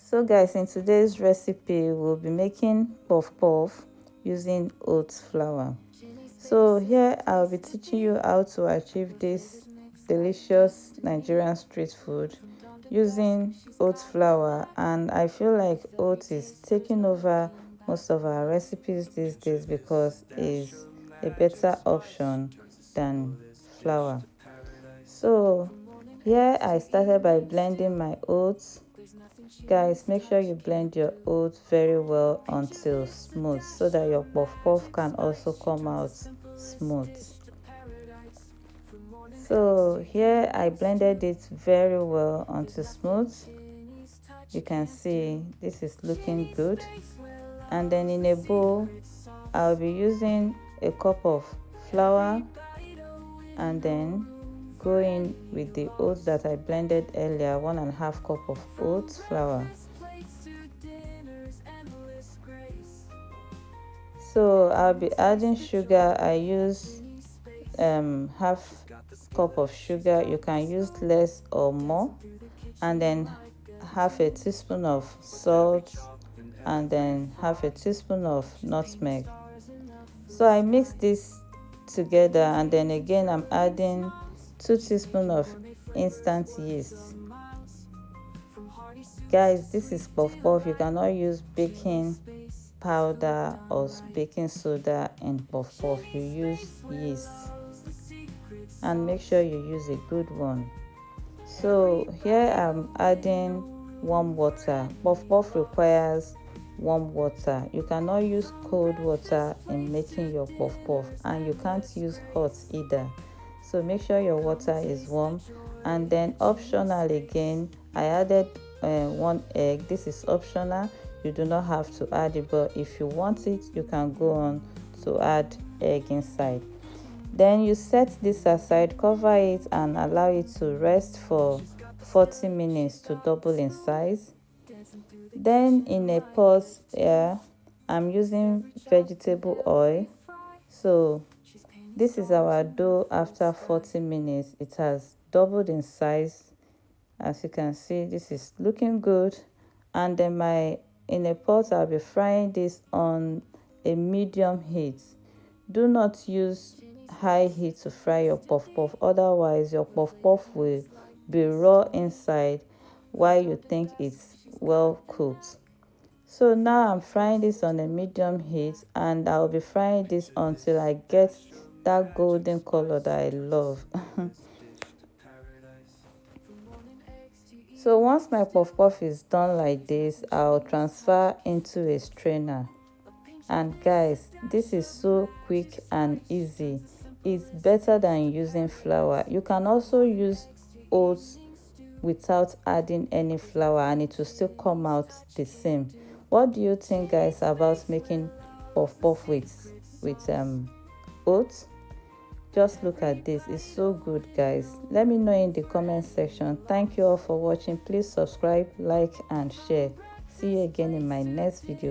So guys, in today's recipe we'll be making puff puff using oats flour. So here I'll be teaching you how to achieve this delicious Nigerian street food using oats flour, and I feel like oats is taking over most of our recipes these days because it's a better option than flour. So here I started by blending my oats. Guys, make sure you blend your oats very well until smooth so that your puff puff can also come out smooth. So here I blended it very well until smooth. You can see this is looking good. And then in a bowl I'll be using a cup of flour and then go in with the oats that I blended earlier, 1.5 cup of oats flour. So I'll be adding sugar. I use half cup of sugar. You can use less or more, and then half a teaspoon of salt, and then half a teaspoon of nutmeg. So I mix this together, and then again I'm adding 2 teaspoons of instant yeast. Guys, this is puff puff. You cannot use baking powder or baking soda in puff puff. You use yeast, and make sure you use a good one. So here I'm adding warm water. Puff puff requires warm water. You cannot use cold water in making your puff puff, and you can't use hot either. So make sure your water is warm. And then optional again, I added 1 egg. This is optional. You do not have to add it, but if you want it, you can go on to add egg inside. Then you set this aside, cover it, and allow it to rest for 40 minutes to double in size. Then in a pot here, I'm using vegetable oil. So this is our dough after 40 minutes. It has doubled in size. As you can see, this is looking good. And then in a pot, I'll be frying this on a medium heat. Do not use high heat to fry your puff puff, otherwise your puff puff will be raw inside while you think it's well cooked. So now I'm frying this on a medium heat, and I'll be frying this until I get that golden color that I love. So once my puff puff is done like this, I'll transfer into a strainer. And guys, this is so quick and easy. It's better than using flour. You can also use oats without adding any flour, and it will still come out the same. What do you think, guys, about making puff puff with oats? Just look at this. It's so good, guys. Let me know in the comment section. Thank you all for watching. Please subscribe, like, and share. See you again in my next video.